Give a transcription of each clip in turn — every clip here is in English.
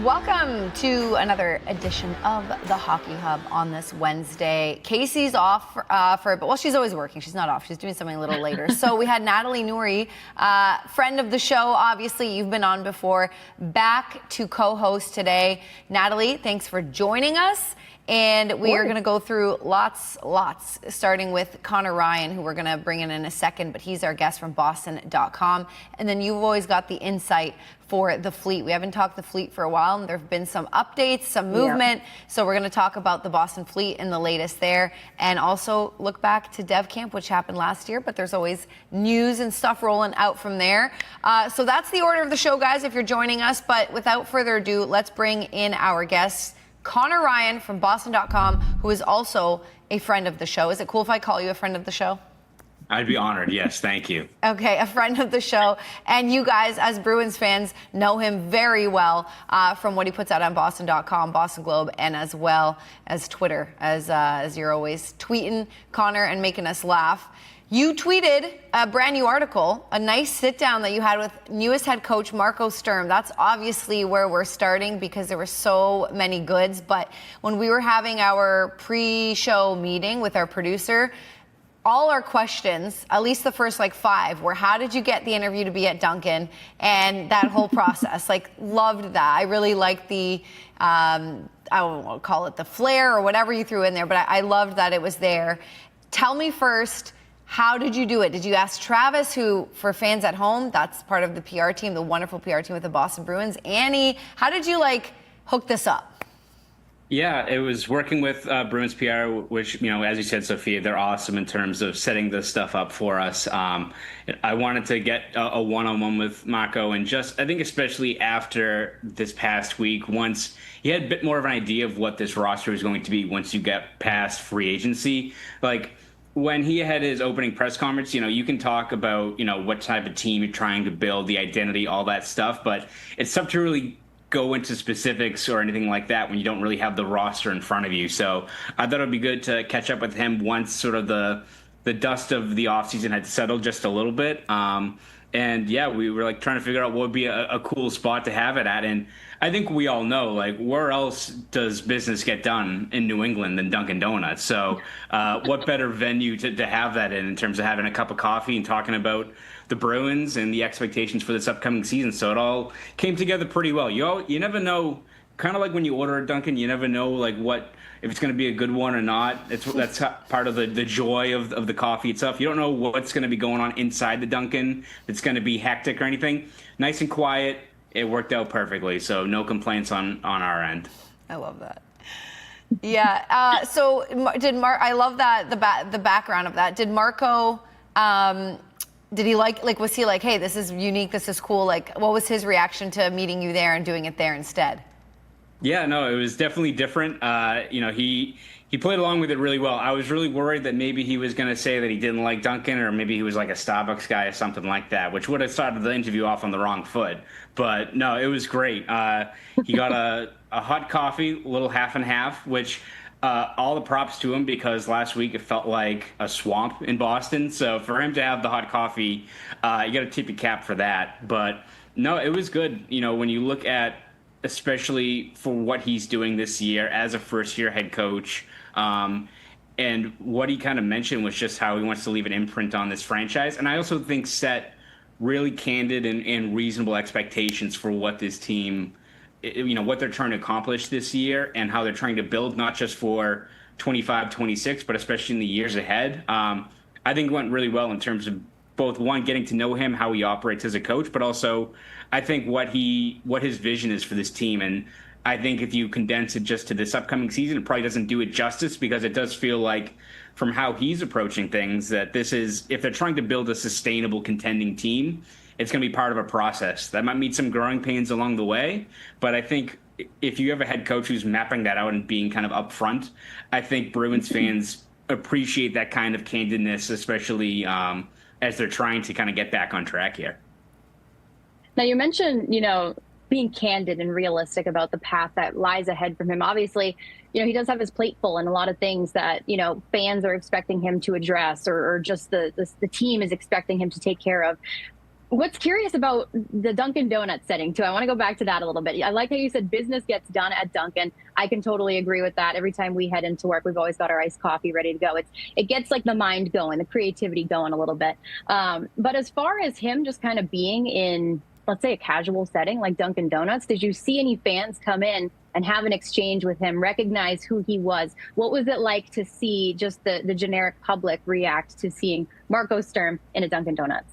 Welcome to another edition of the Hockey Hub on this Wednesday. Casey's off but she's always working. She's not off. She's doing something a little later. So we had Natalie Noury, friend of the show. Obviously, you've been on before. Back to co-host today. Natalie, thanks for joining us. And we are going to go through lots, starting with Conor Ryan, who we're going to bring in a second, but he's our guest from Boston.com. And then you've always got the insight for the Fleet. We haven't talked the Fleet for a while, and there have been some updates, some movement. Yeah. So we're going to talk about the Boston Fleet and the latest there, and also look back to Dev Camp, which happened last year, but there's always news and stuff rolling out from there. So that's the order of the show, guys, if you're joining us. But without further ado, let's bring in our guests. Conor Ryan from Boston.com, who is also a friend of the show. Is it cool if I call you a friend of the show? I'd be honored. Yes, thank you. Okay, a friend of the show. And you guys, as Bruins fans, know him very well from what he puts out on Boston.com, Boston Globe, and as well as Twitter, as you're always tweeting Conor and making us laugh. You tweeted a brand new article, a nice sit down that you had with newest head coach Marco Sturm. That's obviously where we're starting because there were so many goods. But when we were having our pre-show meeting with our producer, all our questions, at least the first 5, were how did you get the interview to be at Dunkin' and that whole process. Loved that. I really liked the, I won't call it the flair or whatever you threw in there, but I loved that it was there. Tell me first, how did you do it? Did you ask Travis, who, for fans at home, that's part of the PR team, the wonderful PR team with the Boston Bruins? Annie, how did you hook this up? Yeah, it was working with Bruins PR, which, as you said, Sophia, they're awesome in terms of setting this stuff up for us. I wanted to get a one-on-one with Marco, and I think especially after this past week, once he had a bit more of an idea of what this roster was going to be once you get past free agency, when he had his opening press conference, you can talk about, what type of team you're trying to build, the identity, all that stuff, but it's tough to really go into specifics or anything like that when you don't really have the roster in front of you. So I thought it would be good to catch up with him once sort of the dust of the offseason had settled just a little bit. And yeah, we were trying to figure out what would be a cool spot to have it at. And I think we all know, where else does business get done in New England than Dunkin Donuts? So what better venue to have that in terms of having a cup of coffee and talking about the Bruins and the expectations for this upcoming season. So it all came together pretty well. You never know, kind of like when you order a Dunkin', you never know what if it's going to be a good one or not. That's part of the joy of the coffee itself. You don't know what's going to be going on inside the Dunkin'. It's going to be hectic or anything. Nice and quiet. It worked out perfectly. So no complaints on our end. I love that. Yeah. So I love that the background of that. Did Marco? Did he was he hey, this is unique, this is cool? What was his reaction to meeting you there and doing it there instead? Yeah, no, it was definitely different. He played along with it really well. I was really worried that maybe he was going to say that he didn't like Dunkin', or maybe he was a Starbucks guy or something like that, which would have started the interview off on the wrong foot. But no, it was great. He got a hot coffee, a little half and half, which all the props to him, because last week it felt like a swamp in Boston. So for him to have the hot coffee, you got to tip your cap for that. But no, it was good. When you look at, especially for what he's doing this year as a first-year head coach, and what he kind of mentioned was just how he wants to leave an imprint on this franchise. And I also think set really candid and reasonable expectations for what this team, what they're trying to accomplish this year and how they're trying to build, not just for 25, 26, but especially in the years ahead. I think it went really well in terms of both, one, getting to know him, how he operates as a coach, but also I think what his vision is for this team. And I think if you condense it just to this upcoming season, it probably doesn't do it justice, because it does feel like, from how he's approaching things, that this is, if they're trying to build a sustainable contending team, it's going to be part of a process. That might meet some growing pains along the way, but I think if you have a head coach who's mapping that out and being kind of upfront, I think Bruins fans appreciate that kind of candidness, especially as they're trying to kind of get back on track here. Now, you mentioned, being candid and realistic about the path that lies ahead from him. Obviously, he does have his plate full and a lot of things that, fans are expecting him to address, or just the team is expecting him to take care of. What's curious about the Dunkin Donuts setting too, I want to go back to that a little bit. I like how you said business gets done at Dunkin. I can totally agree with that. Every time we head into work, we've always got our iced coffee ready to go. It gets like the mind going, the creativity going a little bit. But as far as him just kind of being in, let's say, a casual setting like Dunkin Donuts, did you see any fans come in and have an exchange with him, recognize who he was? What was it like to see just the generic public react to seeing Marco Sturm in a Dunkin Donuts?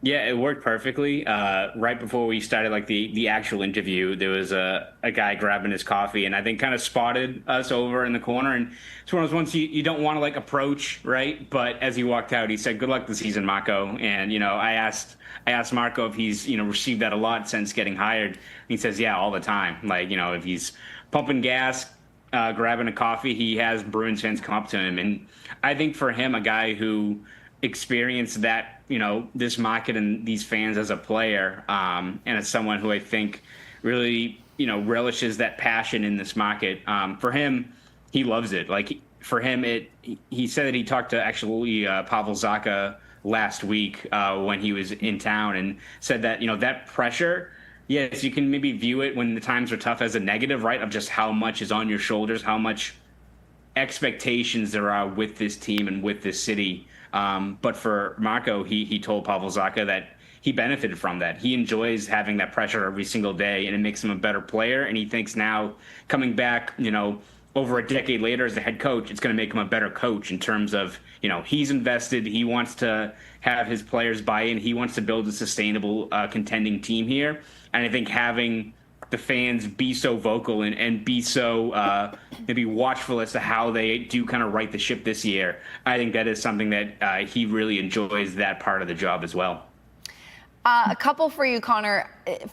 Yeah, it worked perfectly. Right before we started, like the actual interview, there was a guy grabbing his coffee, and I think kind of spotted us over in the corner. And it's one of those ones you don't want to like approach, right? But as he walked out, he said, "Good luck this season, Marco." And I asked Marco if he's received that a lot since getting hired. And he says, "Yeah, all the time. Like if he's pumping gas, grabbing a coffee, he has Bruins fans come up to him." And I think for him, a guy who experienced that, this market and these fans as a player, and as someone who I think really, relishes that passion in this market. For him, he loves it. Like for him, he said that he talked to actually Pavel Zacha last week when he was in town, and said that, that pressure, yes, you can maybe view it when the times are tough as a negative, right? Of just how much is on your shoulders, how much expectations there are with this team and with this city. But for Marco, he told Pavel Zacha that he benefited from that. He enjoys having that pressure every single day, and it makes him a better player. And he thinks now, coming back, over a decade later as a head coach, it's going to make him a better coach in terms of, he's invested. He wants to have his players buy in. He wants to build a sustainable, contending team here. And I think having the fans be so vocal and be so maybe watchful as to how they do kind of right the ship this year, I think that is something that he really enjoys, that part of the job as well. A couple for you, Conor.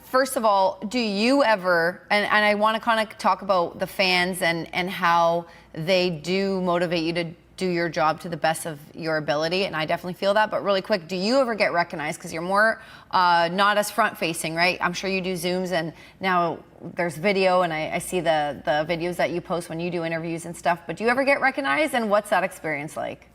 First of all, do you ever, and I want to kind of talk about the fans and how they do motivate you to do your job to the best of your ability, and I definitely feel that, but really quick, do you ever get recognized? Because you're more not as front-facing, right? I'm sure you do Zooms, and now there's video, and I see the videos that you post when you do interviews and stuff, but do you ever get recognized, and what's that experience like?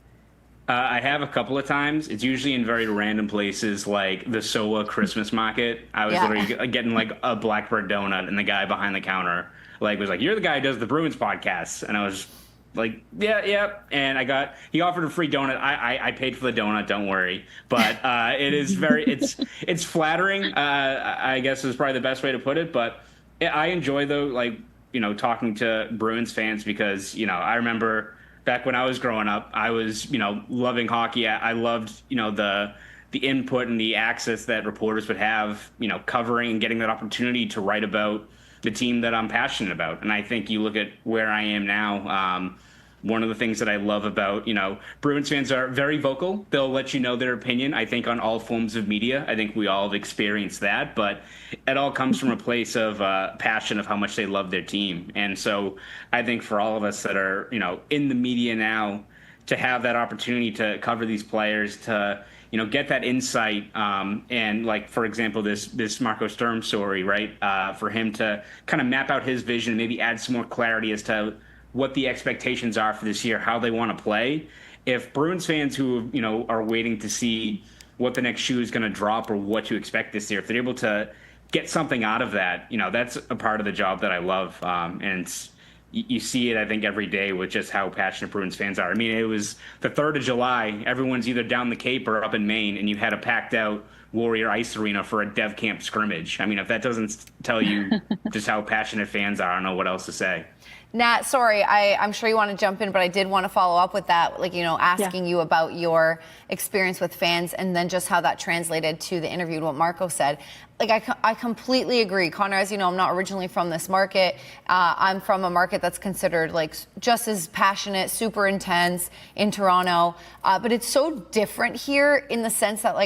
I have a couple of times. It's usually in very random places, like the SOA Christmas market. I was literally getting like a Blackbird donut, and the guy behind the counter was like, "You're the guy who does the Bruins podcast," and I was like, yeah. And he offered a free donut. I paid for the donut, don't worry. But it is it's flattering, I guess is probably the best way to put it. But I enjoy though, talking to Bruins fans because, I remember back when I was growing up, I was, loving hockey. I loved, the input and the access that reporters would have, covering and getting that opportunity to write about the team that I'm passionate about. And I think you look at where I am now, one of the things that I love about, Bruins fans are very vocal. They'll let you know their opinion, I think, on all forms of media. I think we all have experienced that, but it all comes from a place of passion of how much they love their team. And so I think for all of us that are, in the media now, to have that opportunity to cover these players, to get that insight, and for example, this Marco Sturm story, right? For him to kind of map out his vision, maybe add some more clarity as to what the expectations are for this year, how they want to play. If Bruins fans who are waiting to see what the next shoe is going to drop or what to expect this year, if they're able to get something out of that, that's a part of the job that I love, and you see it, I think, every day with just how passionate Bruins fans are. I mean, it was the 3rd of July. Everyone's either down the Cape or up in Maine, and you had a packed-out Warrior Ice Arena for a Dev Camp scrimmage. I mean, if that doesn't tell you just how passionate fans are, I don't know what else to say. Nat, sorry, I'm sure you want to jump in, but I did want to follow up with that, asking you about your experience with fans and then just how that translated to the interview and what Marco said. I completely agree. Conor, as you know, I'm not originally from this market. I'm from a market that's considered just as passionate, super intense in Toronto. But it's so different here in the sense that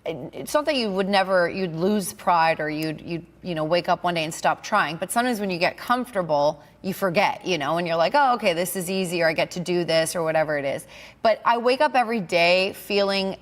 it's not that you'd lose pride or you'd wake up one day and stop trying, but sometimes when you get comfortable, you forget, and you're like, oh, okay, this is easy, or I get to do this or whatever it is. But I wake up every day feeling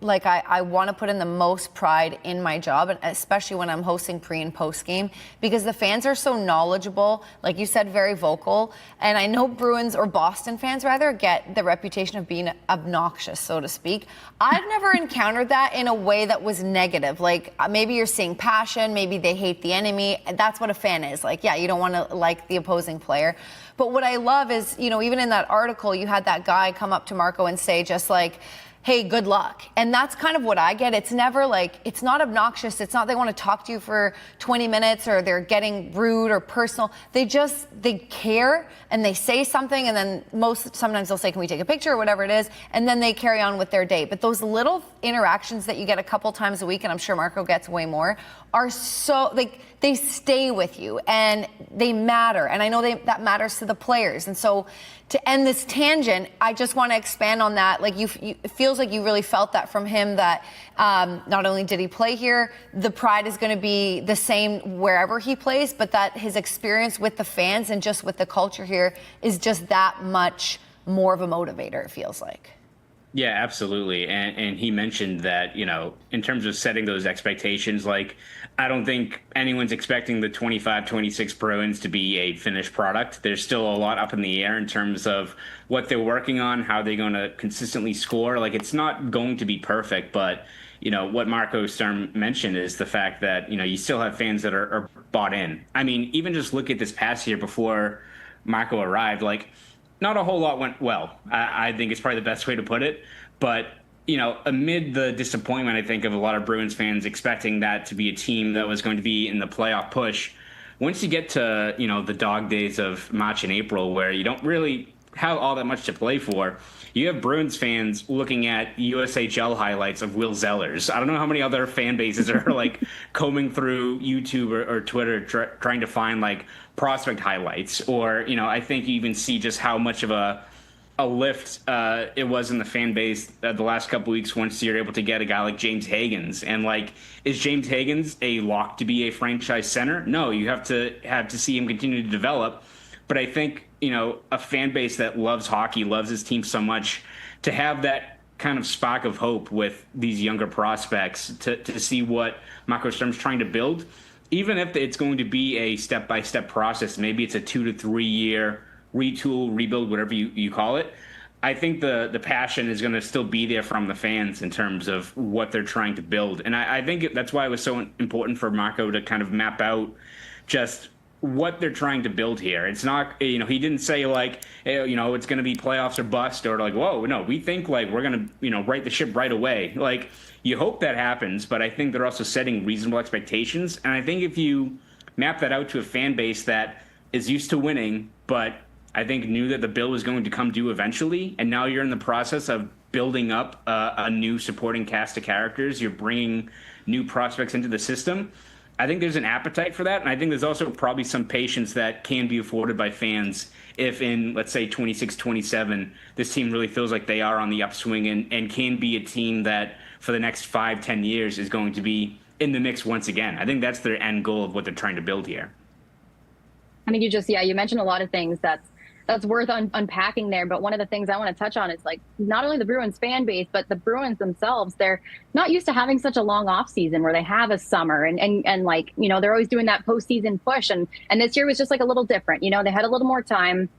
like I want to put in the most pride in my job, and especially when I'm hosting pre and post game, because the fans are so knowledgeable, like you said, very vocal. And I know Bruins, or Boston fans rather, get the reputation of being obnoxious, so to speak. I've never encountered that in a way that was negative. Like maybe you're seeing passion, maybe they hate the enemy. That's what a fan is. Like, yeah, you don't want to like the opposing player. But what I love is, you know, even in that article, you had that guy come up to Marco and say just like, hey, good luck. And that's kind of what I get. It's never like, it's not obnoxious. It's not they want to talk to you for 20 minutes or they're getting rude or personal. They care and they say something, and then sometimes they'll say, can we take a picture or whatever it is, and then they carry on with their day. But those little interactions that you get a couple times a week, and I'm sure Marco gets way more, are so, like, they stay with you and they matter. And I know that matters to the players. And so to end this tangent, I just want to expand on that. Like it feels like you really felt that from him, that not only did he play here, the pride is going to be the same wherever he plays, but that his experience with the fans and just with the culture here is just that much more of a motivator, it feels like. Yeah, absolutely. And he mentioned that, you know, in terms of setting those expectations, like, I don't think anyone's expecting the 25-26 Bruins to be a finished product. There's still a lot up in the air in terms of what they're working on, how they're going to consistently score. Like, it's not going to be perfect, but, you know, what Marco Sturm mentioned is the fact that, you know, you still have fans that are bought in. I mean, even just look at this past year before Marco arrived, like, not a whole lot went well. I think it's probably the best way to put it. But, you know, amid the disappointment, I think, of a lot of Bruins fans expecting that to be a team that was going to be in the playoff push, once you get to, you know, the dog days of March and April, where you don't really have all that much to play for, you have Bruins fans looking at USHL highlights of Will Zellers. I don't know how many other fan bases are like combing through YouTube or Twitter trying to find like prospect highlights. Or, you know, I think you even see just how much of a lift it was in the fan base the last couple weeks once you're able to get a guy like James Higgins. And like, is James Higgins a lock to be a franchise center? No, you have to see him continue to develop. But I think, you know, a fan base that loves hockey, loves his team so much, to have that kind of spark of hope with these younger prospects to see what Marco Sturm's trying to build, even if it's going to be a step-by-step process, maybe it's a 2 to 3 year retool, rebuild, whatever you call it, I think the passion is going to still be there from the fans in terms of what they're trying to build. And I think that's why it was so important for Marco to kind of map out just what they're trying to build here. It's not, you know, he didn't say like, hey, you know, it's going to be playoffs or bust, or like, whoa, no, we think like we're going to, you know, right the ship right away. Like, you hope that happens, but I think they're also setting reasonable expectations. And I think if you map that out to a fan base that is used to winning, but I think knew that the bill was going to come due eventually, and now you're in the process of building up a new supporting cast of characters, you're bringing new prospects into the system, I think there's an appetite for that. And I think there's also probably some patience that can be afforded by fans if in, let's say, 26, 27, this team really feels like they are on the upswing and can be a team that for the next 5-10 years is going to be in the mix once again. I think that's their end goal of what they're trying to build here. I mean, you mentioned a lot of things that's worth unpacking there. But one of the things I want to touch on is like not only the Bruins fan base, but the Bruins themselves. They're not used to having such a long off season where they have a summer and like, you know, they're always doing that postseason push. And this year was just like a little different. You know, they had a little more time,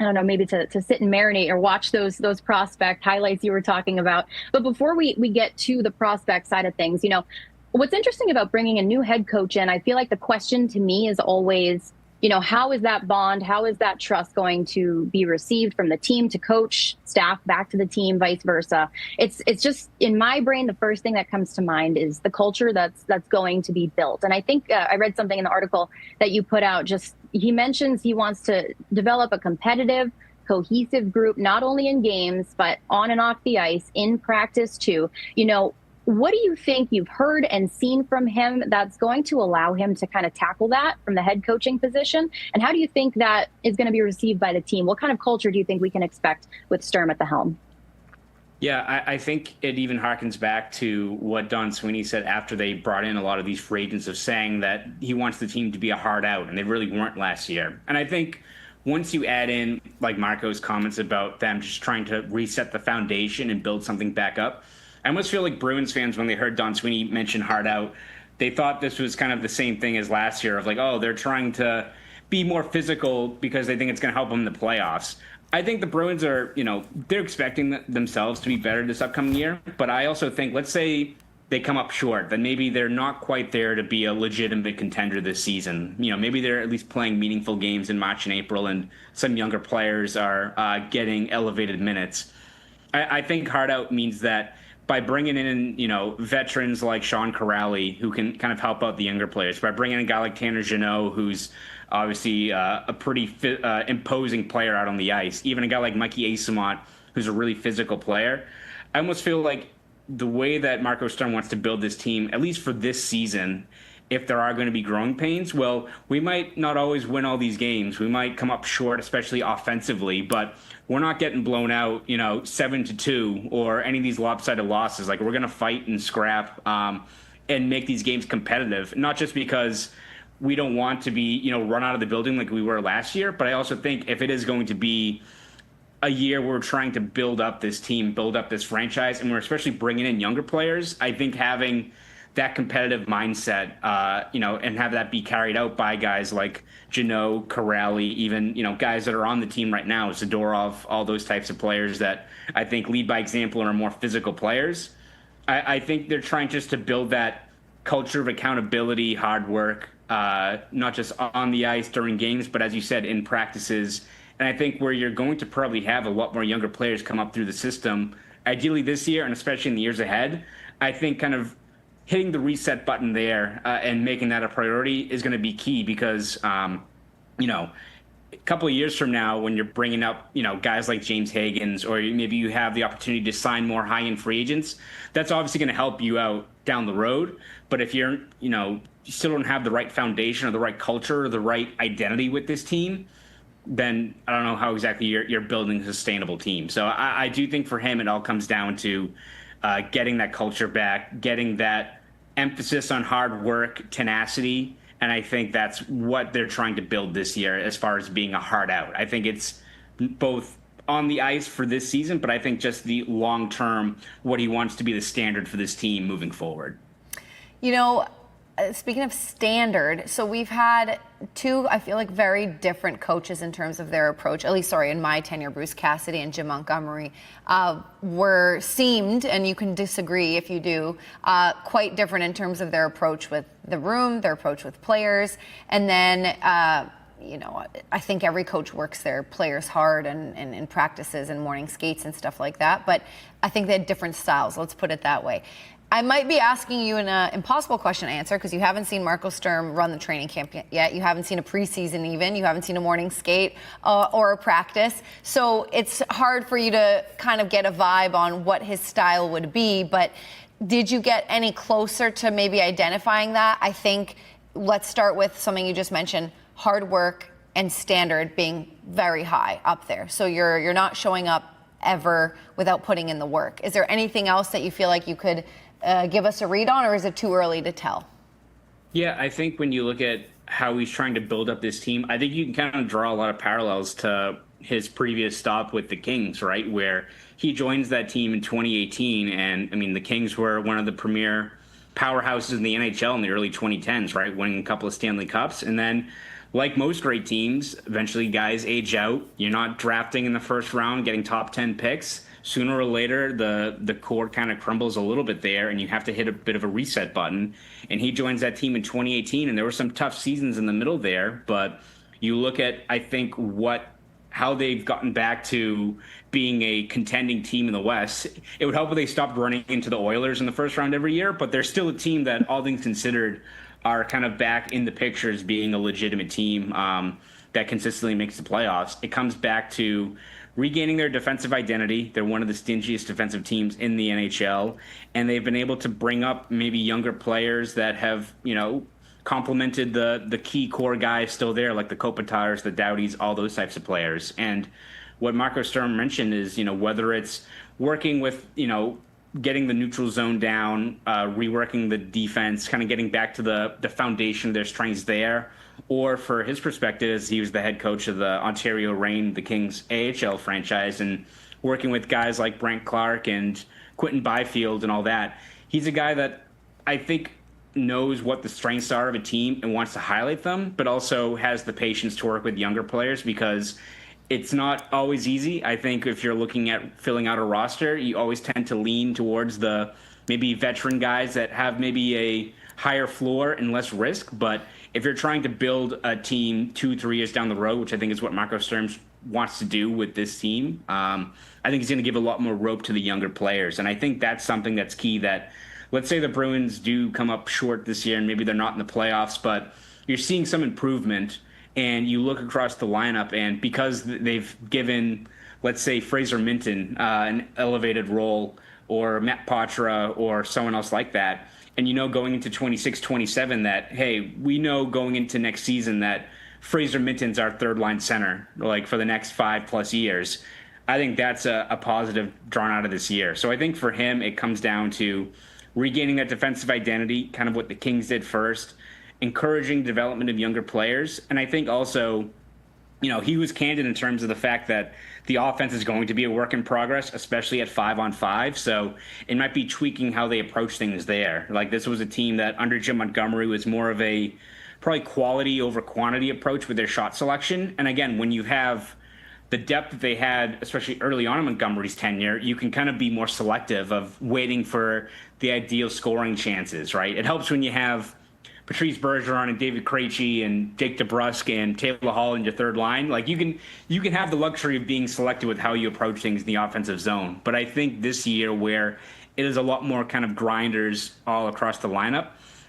I don't know, maybe to sit and marinate or watch those prospect highlights you were talking about. But before we get to the prospect side of things, you know, what's interesting about bringing a new head coach in, I feel like the question to me is always, you know, how is that bond, how is that trust going to be received from the team to coach, staff, back to the team, vice versa? It's just, in my brain, the first thing that comes to mind is the culture that's going to be built. And I think I read something in the article that you put out, just he mentions he wants to develop a competitive, cohesive group, not only in games, but on and off the ice, in practice too. You know, what do you think you've heard and seen from him that's going to allow him to kind of tackle that from the head coaching position? And how do you think that is going to be received by the team? What kind of culture do you think we can expect with Sturm at the helm? Yeah, I think it even harkens back to what Don Sweeney said after they brought in a lot of these free agents, of saying that he wants the team to be a hard out, and they really weren't last year. And I think once you add in like Marco's comments about them just trying to reset the foundation and build something back up, I almost feel like Bruins fans, when they heard Don Sweeney mention hard out, they thought this was kind of the same thing as last year of like, oh, they're trying to be more physical because they think it's going to help them in the playoffs. I think the Bruins are, they're expecting themselves to be better this upcoming year. But I also think, let's say they come up short, then maybe they're not quite there to be a legitimate contender this season. Maybe they're at least playing meaningful games in March and April, and some younger players are getting elevated minutes. I think hard out means that by bringing in, veterans like Sean Corrali, who can kind of help out the younger players, by bringing in a guy like Tanner Jeannot, who's obviously a pretty imposing player out on the ice, even a guy like Mikey Asamont, who's a really physical player. I almost feel like the way that Marco Sturm wants to build this team, at least for this season, if there are going to be growing pains, well, we might not always win all these games. We might come up short, especially offensively, but we're not getting blown out, 7-2 or any of these lopsided losses. Like, we're going to fight and scrap and make these games competitive, not just because we don't want to be, run out of the building like we were last year, but I also think if it is going to be a year where we're trying to build up this team, build up this franchise, and we're especially bringing in younger players, I think having that competitive mindset, and have that be carried out by guys like Jeannot, Corrali, even, guys that are on the team right now, Zadorov, all those types of players that I think lead by example and are more physical players. I think they're trying just to build that culture of accountability, hard work, not just on the ice during games, but as you said, in practices. And I think where you're going to probably have a lot more younger players come up through the system, ideally this year and especially in the years ahead, I think kind of hitting the reset button there and making that a priority is going to be key because, a couple of years from now when you're bringing up, guys like James Higgins, or maybe you have the opportunity to sign more high-end free agents, that's obviously going to help you out down the road. But if you're, you still don't have the right foundation or the right culture or the right identity with this team, then I don't know how exactly you're building a sustainable team. So I do think for him, it all comes down to getting that culture back, getting that emphasis on hard work, tenacity. And I think that's what they're trying to build this year as far as being a hard out. I think it's both on the ice for this season, but I think just the long term, what he wants to be the standard for this team moving forward. Speaking of standard, so we've had two, I feel like, very different coaches in terms of their approach. At least, in my tenure, Bruce Cassidy and Jim Montgomery seemed, and you can disagree if you do, quite different in terms of their approach with the room, their approach with players. And then, I think every coach works their players hard and in practices and morning skates and stuff like that. But I think they had different styles, let's put it that way. I might be asking you an impossible question to answer because you haven't seen Marco Sturm run the training camp yet. You haven't seen a preseason even. You haven't seen a morning skate or a practice. So it's hard for you to kind of get a vibe on what his style would be. But did you get any closer to maybe identifying that? I think let's start with something you just mentioned, hard work and standard being very high up there. So you're not showing up ever without putting in the work. Is there anything else that you feel like you could give us a read on, or is it too early to tell? Yeah, I think when you look at how he's trying to build up this team, I think you can kind of draw a lot of parallels to his previous stop with the Kings, right? Where he joins that team in 2018. And I mean, the Kings were one of the premier powerhouses in the NHL in the early 2010s, right? Winning a couple of Stanley Cups. And then, like most great teams, eventually guys age out. You're not drafting in the first round, getting top 10 picks. Sooner or later, the core kind of crumbles a little bit there, and you have to hit a bit of a reset button. And he joins that team in 2018, and there were some tough seasons in the middle there. But you look at, I think, how they've gotten back to being a contending team in the West. It would help if they stopped running into the Oilers in the first round every year, but they're still a team that, all things considered, are kind of back in the picture as being a legitimate team that consistently makes the playoffs. It comes back to regaining their defensive identity. They're one of the stingiest defensive teams in the NHL, and they've been able to bring up maybe younger players that have, complemented the key core guys still there, like the Kopitars, the Doughties, all those types of players. And what Marco Sturm mentioned is, whether it's working with, getting the neutral zone down, reworking the defense, kind of getting back to the foundation of their strengths there, or for his perspective, as he was the head coach of the Ontario Reign, the Kings AHL franchise, and working with guys like Brent Clark and Quentin Byfield and all that. He's a guy that I think knows what the strengths are of a team and wants to highlight them, but also has the patience to work with younger players because it's not always easy. I think if you're looking at filling out a roster, you always tend to lean towards the maybe veteran guys that have maybe a higher floor and less risk. But if you're trying to build a team 2-3 years down the road, which I think is what Marco Sturm wants to do with this team, I think he's going to give a lot more rope to the younger players. And I think that's something that's key, that let's say the Bruins do come up short this year and maybe they're not in the playoffs, but you're seeing some improvement and you look across the lineup, and because they've given, let's say, Fraser Minton an elevated role, or Matt Patra or someone else like that, and going into 26-27 that, hey, we know going into next season that Fraser Minton's our third-line center, like, for the next 5+ years. I think that's a positive drawn out of this year. So I think for him, it comes down to regaining that defensive identity, kind of what the Kings did first, encouraging development of younger players. And I think also, he was candid in terms of the fact that the offense is going to be a work in progress, especially at 5-on-5. So it might be tweaking how they approach things there. Like, this was a team that under Jim Montgomery was more of a probably quality over quantity approach with their shot selection. And again, when you have the depth that they had, especially early on in Montgomery's tenure, you can kind of be more selective of waiting for the ideal scoring chances, right? It helps when you have Patrice Bergeron and David Krejci and Jake DeBrusk and Taylor Hall in your third line. Like, you can have the luxury of being selective with how you approach things in the offensive zone. But I think this year, where it is a lot more kind of grinders all across the lineup,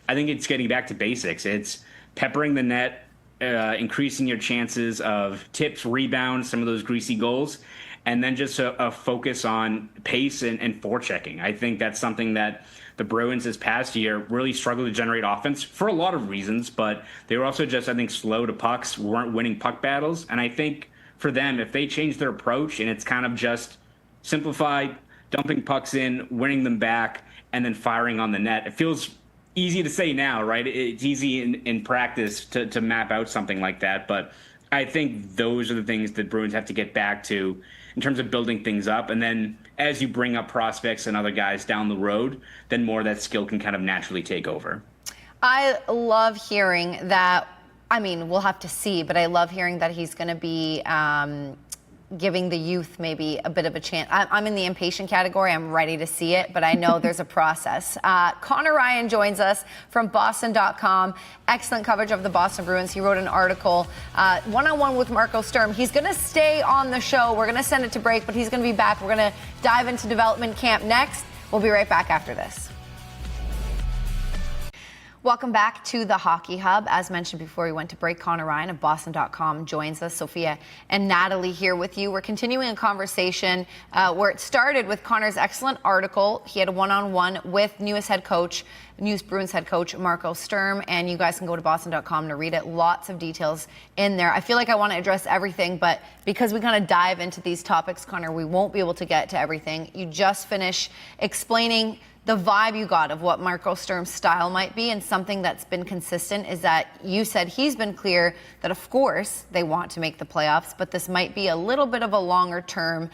I think it's getting back to basics. It's peppering the net, increasing your chances of tips, rebounds, some of those greasy goals, and then just a focus on pace and forechecking. I think that's something that the Bruins this past year really struggled to generate offense for a lot of reasons, but they were also just, I think, slow to pucks, weren't winning puck battles. And I think for them, if they change their approach and it's kind of just simplified, dumping pucks in, winning them back, and then firing on the net, it feels easy to say now, right? It's easy in practice to map out something like that. But I think those are the things that Bruins have to get back to in terms of building things up. And then as you bring up prospects and other guys down the road, then more of that skill can kind of naturally take over. I love hearing that. I mean, we'll have to see, but I love hearing that he's going to be giving the youth maybe a bit of a chance. I'm in the impatient category. I'm ready to see it, but I know there's a process. Conor Ryan joins us from Boston.com. Excellent coverage of the Boston Bruins. He wrote an article, one-on-one with Marco Sturm. He's going to stay on the show. We're going to send it to break, but he's going to be back. We're going to dive into development camp next. We'll be right back after this. Welcome back to the Hockey Hub. As mentioned before we went to break, Conor Ryan of Boston.com joins us. Sophia and Natalie here with you. We're continuing a conversation where it started with Conor's excellent article. He had a one-on-one with newest Bruins head coach Marco Sturm, and you guys can go to Boston.com to read it. Lots of details in there. I feel like I want to address everything, but because we kind of dive into these topics, Conor, we won't be able to get to everything. You just finished explaining the vibe you got of what Marco Sturm's style might be, and something that's been consistent is that you said he's been clear that, of course, they want to make the playoffs, but this might be a little bit of a longer-term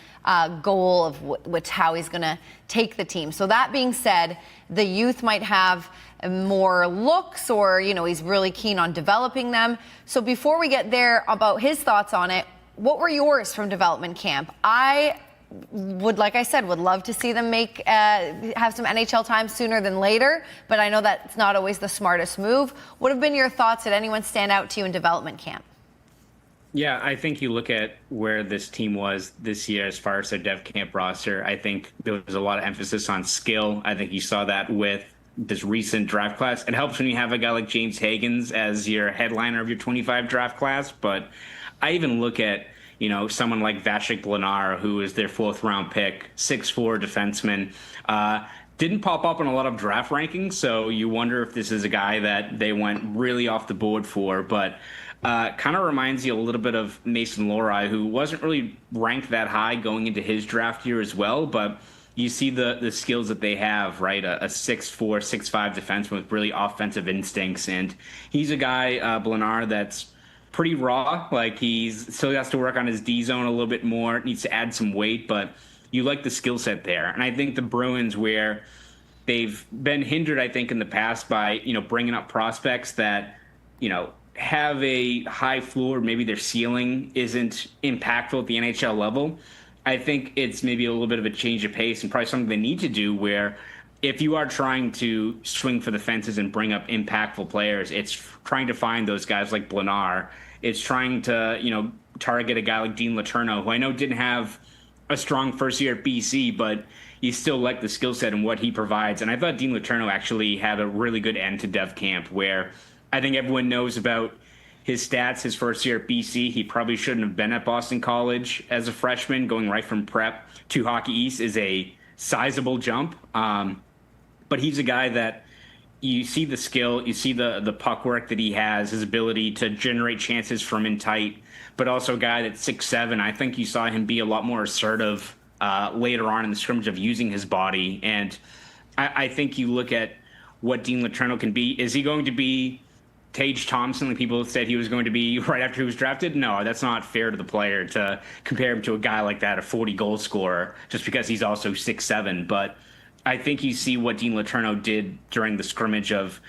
goal of how he's going to take the team. So that being said, the youth might have more looks, or, he's really keen on developing them. So before we get there about his thoughts on it, what were yours from development camp? I would love to see them have some NHL time sooner than later, but I know that's not always the smartest move. What have been your thoughts? Did anyone stand out to you in development camp? Yeah, I think you look at where this team was this year as far as their dev camp roster. I think there was a lot of emphasis on skill. I think you saw that with this recent draft class. It helps when you have a guy like James Higgins as your headliner of your 25 draft class, but I even look at someone like Vasek Blanar, who is their 4th-round pick, 6'4" defenseman, didn't pop up in a lot of draft rankings, so you wonder if this is a guy that they went really off the board for. But kind of reminds you a little bit of Mason Lohrei, who wasn't really ranked that high going into his draft year as well, but you see the skills that they have, right? A 6'4", 6'5" defenseman with really offensive instincts, and he's a guy, Blanar, that's pretty raw. Like, he's still has to work on his D zone a little bit more, needs to add some weight, but you like the skill set there. And I think the Bruins, where they've been hindered, I think, in the past by, bringing up prospects that, have a high floor, maybe their ceiling isn't impactful at the NHL level. I think it's maybe a little bit of a change of pace and probably something they need to do, where if you are trying to swing for the fences and bring up impactful players, it's trying to find those guys like Blenar. It's trying to, target a guy like Dean Letourneau, who I know didn't have a strong first year at BC, but you still like the skill set and what he provides. And I thought Dean Letourneau actually had a really good end to Dev Camp, where I think everyone knows about his stats his first year at BC. He probably shouldn't have been at Boston College as a freshman. Going right from prep to Hockey East is a sizable jump. But he's a guy that you see the skill, you see the puck work that he has, his ability to generate chances from in tight, but also a guy that's 6'7". I think you saw him be a lot more assertive later on in the scrimmage of using his body. And I think you look at what Dean Letourneau can be. Is he going to be Tage Thompson, like people said he was going to be right after he was drafted? No, that's not fair to the player to compare him to a guy like that, a 40-goal scorer, just because he's also 6'7". But I think you see what Dean Letourneau did during the scrimmage of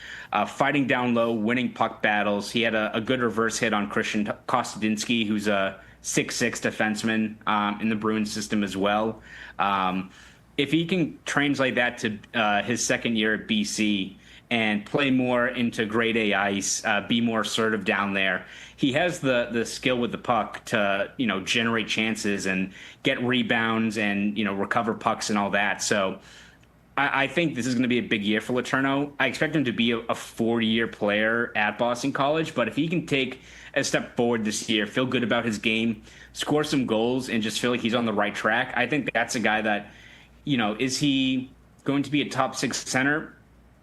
fighting down low, winning puck battles. He had a good reverse hit on Christian Kostadinsky, who's a 6'6" defenseman in the Bruins system as well. If he can translate that to his second year at BC and play more into grade A ice, be more assertive down there, he has the skill with the puck to, generate chances and get rebounds and, recover pucks and all that. So I think this is going to be a big year for Letourneau. I expect him to be a 4-year player at Boston College, but if he can take a step forward this year, feel good about his game, score some goals, and just feel like he's on the right track, I think that's a guy that, is he going to be a top 6 center?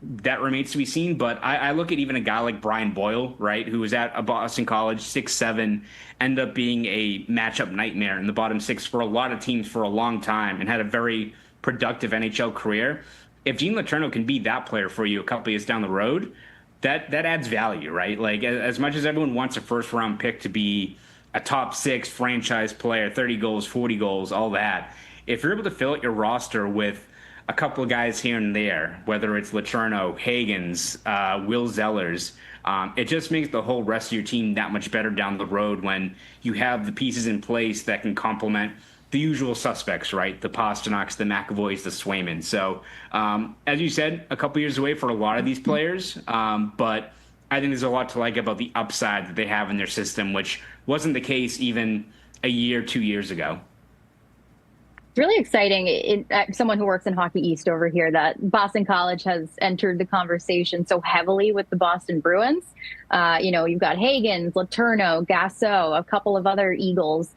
That remains to be seen, but I look at even a guy like Brian Boyle, right, who was at a Boston College, 6'7", ended up being a matchup nightmare in the bottom 6 for a lot of teams for a long time and had a very productive NHL career. If Dean Letourneau can be that player for you a couple years down the road, that adds value, right? Like, as much as everyone wants a first-round pick to be a top 6 franchise player, 30 goals, 40 goals, all that, if you're able to fill out your roster with a couple of guys here and there, whether it's Letourneau, Hagens, Will Zellers, it just makes the whole rest of your team that much better down the road when you have the pieces in place that can complement the usual suspects, right? The Pasternaks, the McAvoys, the Swayman. So, as you said, a couple years away for a lot of these players, but I think there's a lot to like about the upside that they have in their system, which wasn't the case even a year, 2 years ago. It's really exciting. Someone who works in Hockey East over here, that Boston College has entered the conversation so heavily with the Boston Bruins. You've got Hagens, Letourneau, Gasso, a couple of other Eagles.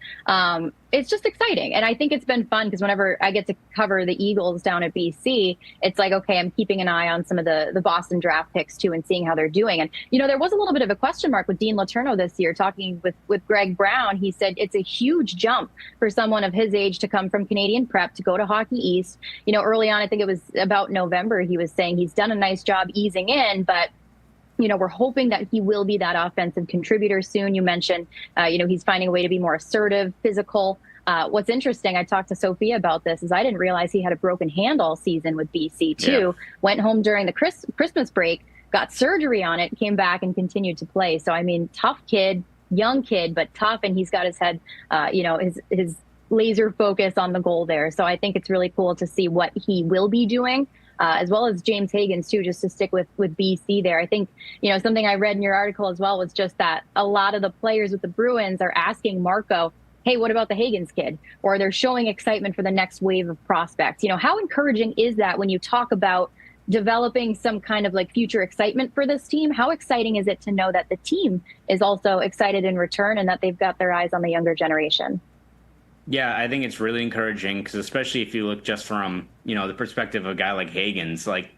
It's just exciting. And I think it's been fun because whenever I get to cover the Eagles down at BC, it's like, okay, I'm keeping an eye on some of the Boston draft picks too and seeing how they're doing. And, there was a little bit of a question mark with Dean Letourneau this year. Talking with Greg Brown, he said it's a huge jump for someone of his age to come from Canadian prep to go to Hockey East. Early on, I think it was about November, he was saying he's done a nice job easing in, but we're hoping that he will be that offensive contributor soon. You mentioned, he's finding a way to be more assertive, physical. What's interesting, I talked to Sophia about this, is I didn't realize he had a broken hand all season with BC too. Yeah. Went home during the Christmas break, got surgery on it, came back and continued to play. So, tough kid, young kid, but tough. And he's got his head, his laser focus on the goal there. So I think it's really cool to see what he will be doing. As well as James Hagens too, just to stick with BC there. I think, something I read in your article as well was just that a lot of the players with the Bruins are asking Marco, hey, what about the Hagens kid? Or they're showing excitement for the next wave of prospects. How encouraging is that when you talk about developing some kind of like future excitement for this team? How exciting is it to know that the team is also excited in return and that they've got their eyes on the younger generation? Yeah, I think it's really encouraging because especially if you look just from, the perspective of a guy like Hagens, like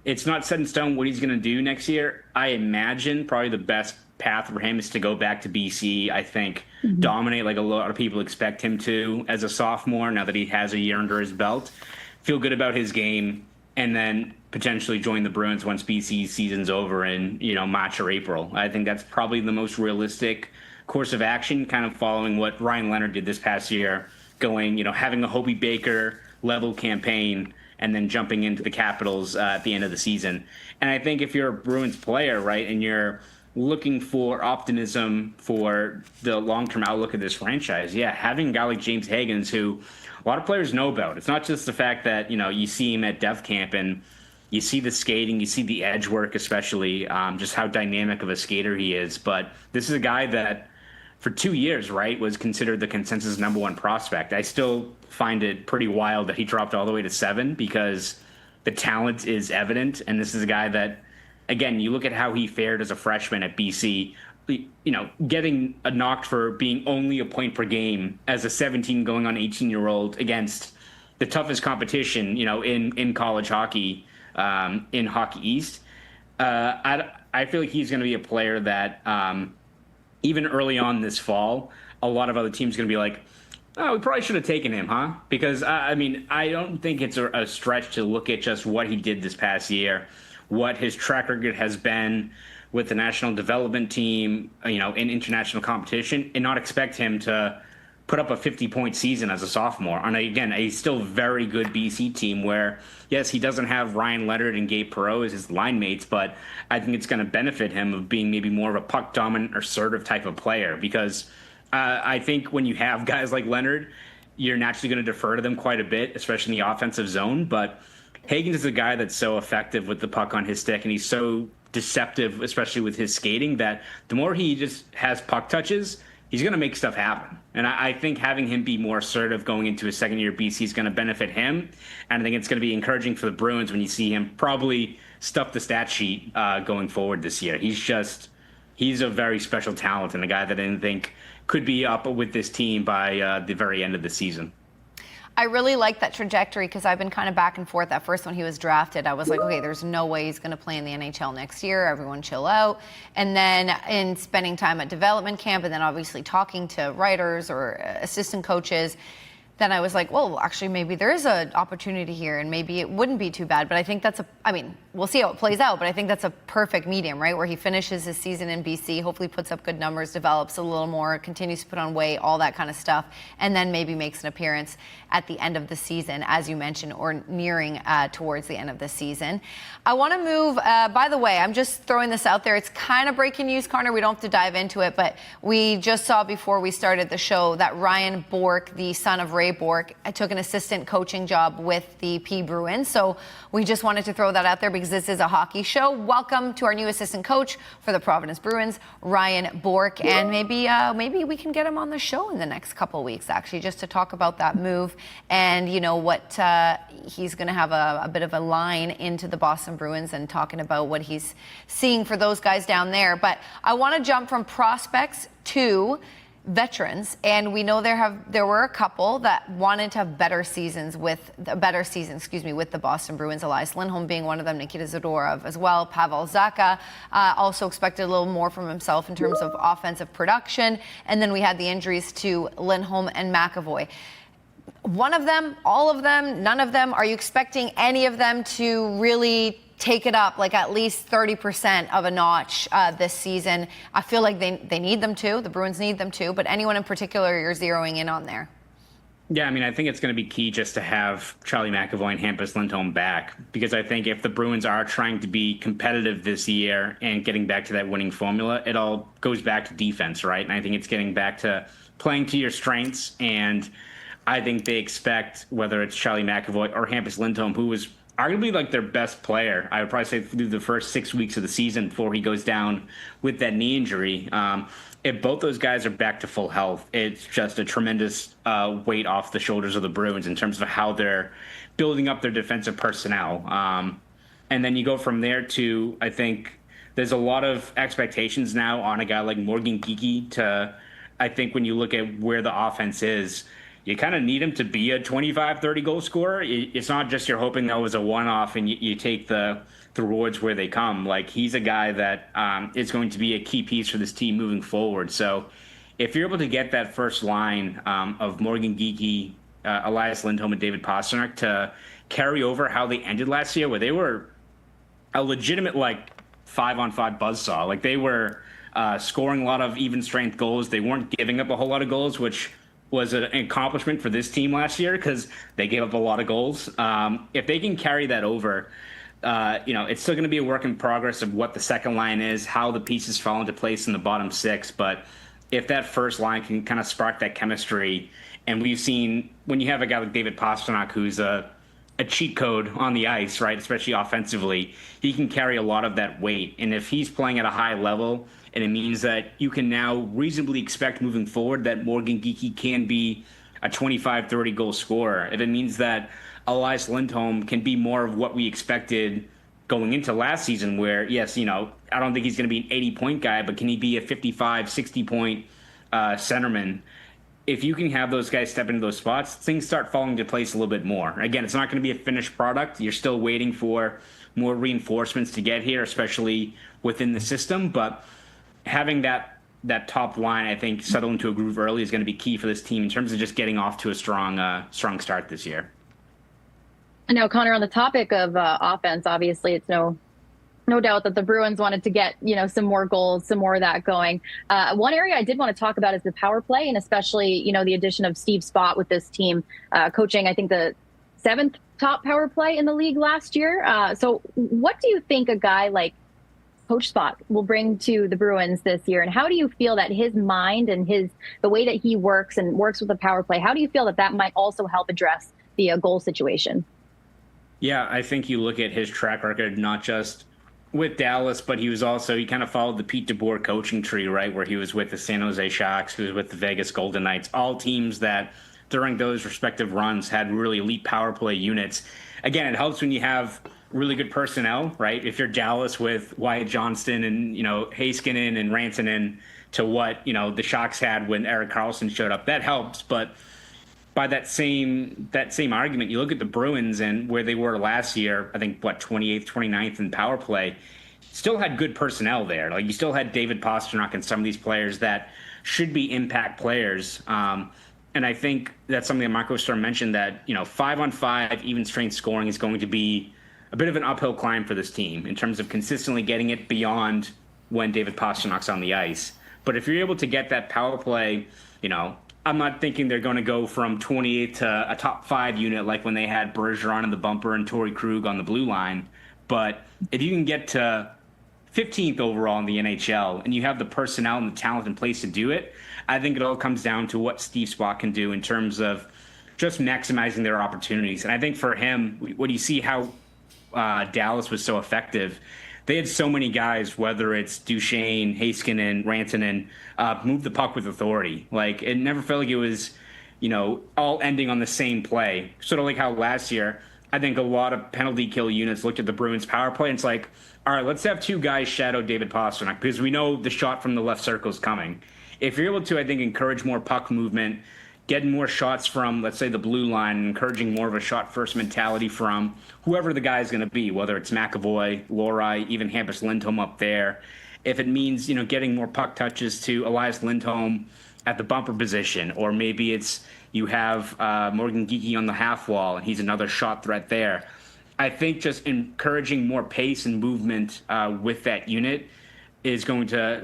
it's not set in stone what he's going to do next year. I imagine probably the best path for him is to go back to BC, I think, dominate like a lot of people expect him to as a sophomore now that he has a year under his belt, feel good about his game, and then potentially join the Bruins once BC's season's over in, March or April. I think that's probably the most realistic course of action, kind of following what Ryan Leonard did this past year going, having a Hobie Baker level campaign and then jumping into the Capitals at the end of the season. And I think if you're a Bruins player, right, and you're looking for optimism for the long-term outlook of this franchise, having a guy like James Higgins, who a lot of players know about. It's not just the fact that, you see him at Dev Camp and you see the skating, you see the edge work, especially just how dynamic of a skater he is. But this is a guy that for 2 years, right, was considered the consensus #1 prospect. I still find it pretty wild that he dropped all the way to 7 because the talent is evident. And this is a guy that, again, you look at how he fared as a freshman at BC, getting knocked for being only a point per game as a 17 going on 18-year-old against the toughest competition, in college hockey, in Hockey East. I feel like he's going to be a player that even early on this fall, a lot of other teams are going to be like, oh, we probably should have taken him, huh? Because, I don't think it's a stretch to look at just what he did this past year, what his track record has been with the national development team, in international competition, and not expect him to put up a 50-point season as a sophomore on, again, a still very good BC team where, yes, he doesn't have Ryan Leonard and Gabe Perreault as his line mates, but I think it's going to benefit him of being maybe more of a puck-dominant, assertive type of player because I think when you have guys like Leonard, you're naturally going to defer to them quite a bit, especially in the offensive zone, but Higgins is a guy that's so effective with the puck on his stick, and he's so deceptive, especially with his skating, that the more he just has puck touches, he's going to make stuff happen. And I think having him be more assertive going into his second year at BC is going to benefit him. And I think it's going to be encouraging for the Bruins when you see him probably stuff the stat sheet going forward this year. He's a very special talent and a guy that I didn't think could be up with this team by the very end of the season. I really like that trajectory because I've been kind of back and forth. At first, when he was drafted, I was like, okay, there's no way he's going to play in the NHL next year. Everyone chill out. And then in spending time at development camp and then obviously talking to writers or assistant coaches, then I was like, well, actually, maybe there is an opportunity here and maybe it wouldn't be too bad. But I think we'll see how it plays out, but I think that's a perfect medium, right? Where he finishes his season in BC, hopefully puts up good numbers, develops a little more, continues to put on weight, all that kind of stuff, and then maybe makes an appearance at the end of the season, as you mentioned, or nearing towards the end of the season. I want to move, by the way, I'm just throwing this out there. It's kind of breaking news, Connor. We don't have to dive into it, but we just saw before we started the show that Ryan Bourque, the son of Ray Bourque, took an assistant coaching job with the P Bruins. So we just wanted to throw that out there because this is a hockey show. Welcome to our new assistant coach for the Providence Bruins, Ryan Bourque. And maybe we can get him on the show in the next couple of weeks, actually, just to talk about that move and, what he's going to have a bit of a line into the Boston Bruins and talking about what he's seeing for those guys down there. But I want to jump from prospects to veterans, and we know there were a couple that wanted to have better seasons with the Boston Bruins. Elias Lindholm being one of them, Nikita Zadorov as well. Pavel Zacha also expected a little more from himself in terms of offensive production, and then we had the injuries to Lindholm and McAvoy. One of them, all of them, none of them? Are you expecting any of them to really take it up like at least 30% of a notch this season? I feel like they need them to. The Bruins need them to. But anyone in particular you're zeroing in on there? Yeah, I think it's going to be key just to have Charlie McAvoy and Hampus Lindholm back, because I think if the Bruins are trying to be competitive this year and getting back to that winning formula, it all goes back to defense, right? And I think it's getting back to playing to your strengths. And I think they expect, whether it's Charlie McAvoy or Hampus Lindholm, who was arguably like their best player, I would probably say, through the first 6 weeks of the season before he goes down with that knee injury. If both those guys are back to full health, it's just a tremendous weight off the shoulders of the Bruins in terms of how they're building up their defensive personnel. And then you go from there to, I think there's a lot of expectations now on a guy like Morgan Geekie to, I think when you look at where the offense is, you kind of need him to be a 25, 30 goal scorer. It's not just you're hoping that was a one-off and you take the rewards where they come. Like, he's a guy that is going to be a key piece for this team moving forward. So if you're able to get that first line of Morgan Geekie, Elias Lindholm, and David Pastrnak to carry over how they ended last year, where they were a legitimate, 5-on-5 buzzsaw. Like, they were scoring a lot of even strength goals. They weren't giving up a whole lot of goals, which was an accomplishment for this team last year because they gave up a lot of goals. If they can carry that over, it's still going to be a work in progress of what the second line is, how the pieces fall into place in the bottom six. But if that first line can kind of spark that chemistry, and we've seen when you have a guy like David Pastrnak, who's a cheat code on the ice, right, especially offensively, he can carry a lot of that weight. And if he's playing at a high level, and it means that you can now reasonably expect moving forward that Morgan Geekie can be a 25, 30 goal scorer. If it means that Elias Lindholm can be more of what we expected going into last season, where, yes, I don't think he's going to be an 80-point guy, but can he be a 55, 60-point centerman? If you can have those guys step into those spots, things start falling into place a little bit more. Again, it's not going to be a finished product. You're still waiting for more reinforcements to get here, especially within the system. But having that top line, I think, settle into a groove early is going to be key for this team in terms of just getting off to a strong start this year. Now, Connor, on the topic of offense, obviously it's no doubt that the Bruins wanted to get, some more goals, some more of that going. One area I did want to talk about is the power play, and especially, the addition of Steve Spott with this team, coaching, I think, the 7th top power play in the league last year. So what do you think a guy like Coach Spott will bring to the Bruins this year? And how do you feel that his mind and the way that he works with the power play, how do you feel that might also help address the goal situation? Yeah, I think you look at his track record, not just with Dallas, but he kind of followed the Pete DeBoer coaching tree, right? Where he was with the San Jose Sharks, he was with the Vegas Golden Knights, all teams that during those respective runs had really elite power play units. Again, it helps when you have really good personnel, right? If you're Dallas with Wyatt Johnston and, Heiskanen and Rantanen to what, the Sharks had when Erik Karlsson showed up, that helps. But by that same argument, you look at the Bruins and where they were last year, I think, 28th, 29th in power play, still had good personnel there. Like, you still had David Pastrnak and some of these players that should be impact players. And I think that's something that Marco Sturm mentioned, that, 5-on-5 even strength scoring is going to be a bit of an uphill climb for this team in terms of consistently getting it beyond when David Pasternak's on the ice. But if you're able to get that power play, I'm not thinking they're going to go from 28 to a top 5 unit like when they had Bergeron in the bumper and Torrey Krug on the blue line. But if you can get to 15th overall in the NHL and you have the personnel and the talent in place to do it, I think it all comes down to what Steve Spott can do in terms of just maximizing their opportunities. And I think for him, when you see how Dallas was so effective, they had so many guys, whether it's Duchesne, Heiskanen, Rantanen, move the puck with authority. Like, it never felt like it was, all ending on the same play. Sort of like how last year, I think a lot of penalty kill units looked at the Bruins power play and it's like, all right, let's have 2 guys shadow David Pastrnak because we know the shot from the left circle is coming. If you're able to, I think, encourage more puck movement, getting more shots from, let's say, the blue line, encouraging more of a shot-first mentality from whoever the guy is going to be, whether it's McAvoy, Lohrei, even Hampus Lindholm up there. If it means, getting more puck touches to Elias Lindholm at the bumper position, or maybe it's you have Morgan Geekie on the half wall, and he's another shot threat there. I think just encouraging more pace and movement with that unit is going to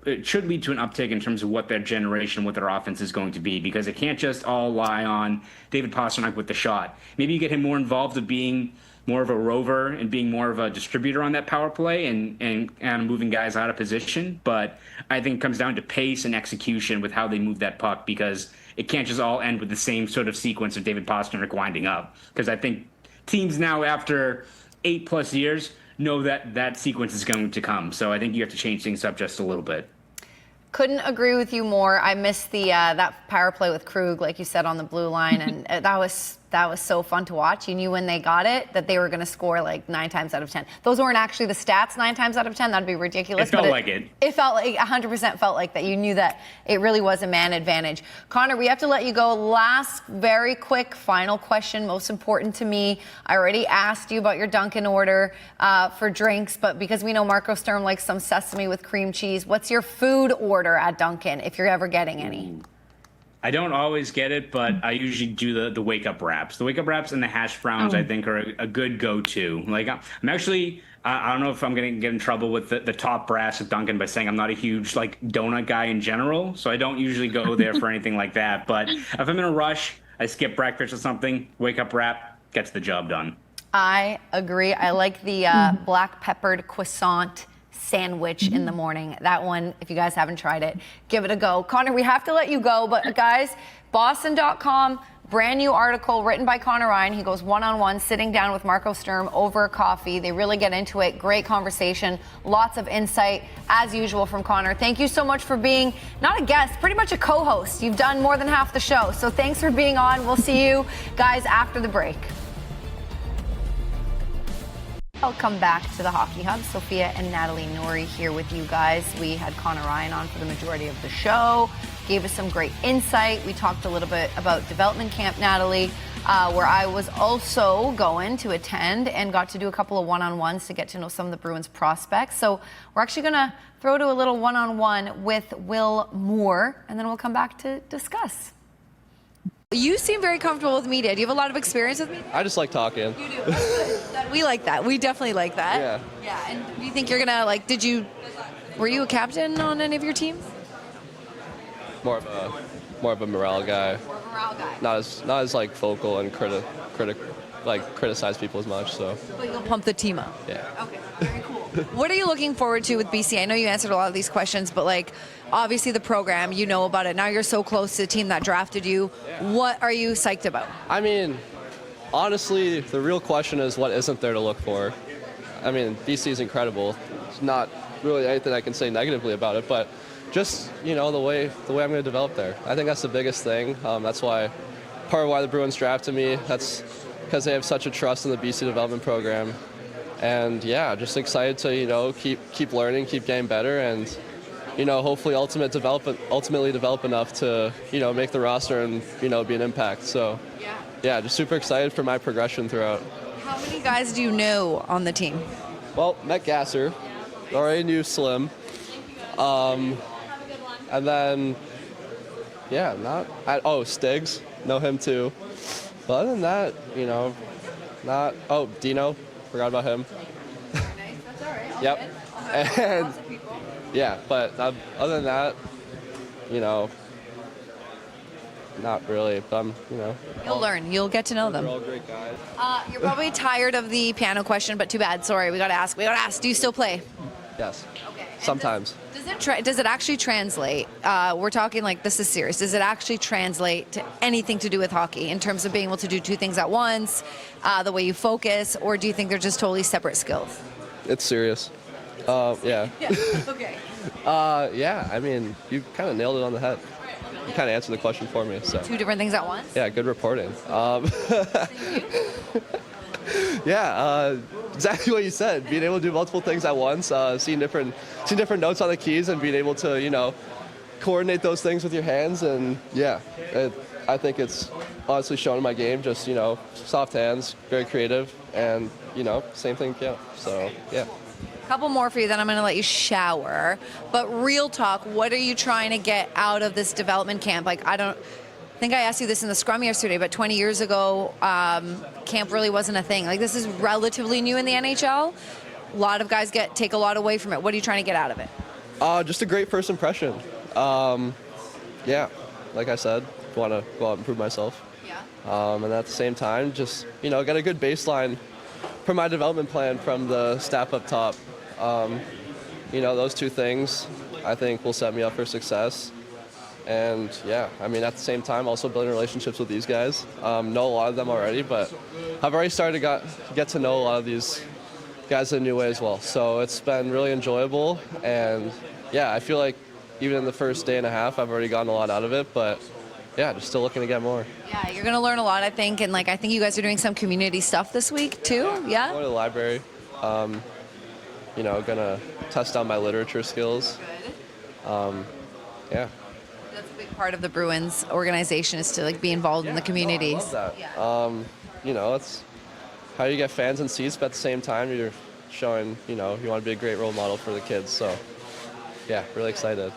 it should lead to an uptick in terms of what their generation, what their offense is going to be, because it can't just all lie on David Pastrnak with the shot. Maybe you get him more involved with being more of a rover and being more of a distributor on that power play and moving guys out of position. But I think it comes down to pace and execution with how they move that puck, because it can't just all end with the same sort of sequence of David Pastrnak winding up. Because I think teams now, after 8+ years, know that sequence is going to come. So I think you have to change things up just a little bit. Couldn't agree with you more. I missed the that power play with Krug, like you said, on the blue line, and that was so fun to watch. You knew when they got it that they were going to score like 9 times out of 10. Those weren't actually the stats 9 times out of 10. That'd be ridiculous. It felt like it. It felt like 100% felt like that. You knew that it really was a man advantage. Connor, we have to let you go. Last, very quick, final question, most important to me. I already asked you about your Dunkin' order for drinks, but because we know Marco Sturm likes some sesame with cream cheese, what's your food order at Dunkin' if you're ever getting any? I don't always get it, but I usually do the wake up wraps. The wake up wraps and the hash browns, I think, are a good go-to. Like I'm actually, I don't know if I'm going to get in trouble with the top brass at Dunkin' by saying I'm not a huge like donut guy in general, so I don't usually go there for anything like that. But if I'm in a rush, I skip breakfast or something, wake up wrap, gets the job done. I agree. I like the black peppered croissant sandwich in the morning. That one, if you guys haven't tried it, give it a go. Conor, we have to let you go, but guys, Boston.com, brand new article written by Conor Ryan. He goes one-on-one, sitting down with Marco Sturm over coffee. They really get into it. Great conversation. Lots of insight, as usual, from Conor. Thank you so much for being, not a guest, pretty much a co-host. You've done more than half the show, so thanks for being on. We'll see you guys after the break. I'll come back to the Hockey Hub. Sophia and Natalie Noury here with you guys. We had Conor Ryan on for the majority of the show, gave us some great insight. We talked a little bit about development camp, Natalie, where I was also going to attend and got to do a couple of one-on-ones to get to know some of the Bruins prospects. So we're actually going to throw to a little one-on-one with Will Moore, and then we'll come back to discuss. You seem very comfortable with media. Do you have a lot of experience with media? I just like talking. You do. We like that. We definitely like that. Yeah. Yeah. And do you think you're gonna were you a captain on any of your teams? More of a morale guy. More of a morale guy. Not as like vocal and criticize people as much. So. But you'll pump the team up. Yeah. Okay. Very cool. What are you looking forward to with BC? I know you answered a lot of these questions, but like obviously the program, you know about it. Now you're so close to the team that drafted you. Yeah. What are you psyched about? I mean, honestly, the real question is what isn't there to look for. I mean, BC is incredible. It's not really anything I can say negatively about it, but just, you know, the way I'm going to develop there. I think that's the biggest thing. That's part of why the Bruins drafted me. That's because they have such a trust in the BC development program. And yeah, just excited to, you know, keep learning, keep getting better, and, you know, hopefully ultimately develop enough to, you know, make the roster and, you know, be an impact. So yeah, just super excited for my progression throughout. How many guys do you know on the team? Well, met Gasser, already knew Slim, and then Stiggs, know him too. But other than that, you know, Dino, forgot about him. Nice. That's all right. Yep. And Lots of people. yeah, but other than that, you know, not really. But You'll learn. You'll get to know them. They're all great guys. You're probably tired of the piano question, but too bad. Sorry, we gotta ask. Do you still play? Yes. Okay. Sometimes. Does it actually translate? We're talking like this is serious. Does it actually translate to anything to do with hockey in terms of being able to do two things at once, the way you focus, or do you think they're just totally separate skills? It's serious. Yeah. Okay. Yeah. I mean, you kind of nailed it on the head. You kind of answered the question for me. So. Two different things at once? Yeah. Good reporting. Yeah, exactly what you said. Being able to do multiple things at once, seeing different notes on the keys, and being able to, you know, coordinate those things with your hands. And yeah, I think it's honestly shown in my game. Just, you know, soft hands, very creative, and, you know, same thing piano. So yeah. Couple more for you, then I'm going to let you shower. But real talk, what are you trying to get out of this development camp? Like, I think I asked you this in the scrum yesterday, but 20 years ago, camp really wasn't a thing. Like, this is relatively new in the NHL. A lot of guys take a lot away from it. What are you trying to get out of it? Just a great first impression. Yeah, like I said, want to go out and improve myself. Yeah. And at the same time, just, you know, get a good baseline for my development plan from the staff up top. You know, those two things I think will set me up for success. And yeah, I mean, at the same time, also building relationships with these guys. Know a lot of them already, but I've already started to get to know a lot of these guys in a new way as well. So it's been really enjoyable. And yeah, I feel like even in the first day and a half, I've already gotten a lot out of it. But yeah, just still looking to get more. Yeah, you're going to learn a lot, I think. And like, I think you guys are doing some community stuff this week too. Yeah. Going to the library. You know, gonna test out my literature skills. Good. Yeah. That's a big part of the Bruins organization, is to like be involved in the communities. I love that. Yeah. You know, it's how you get fans and seats, but at the same time, you're showing, you know, you want to be a great role model for the kids. So, yeah, really excited.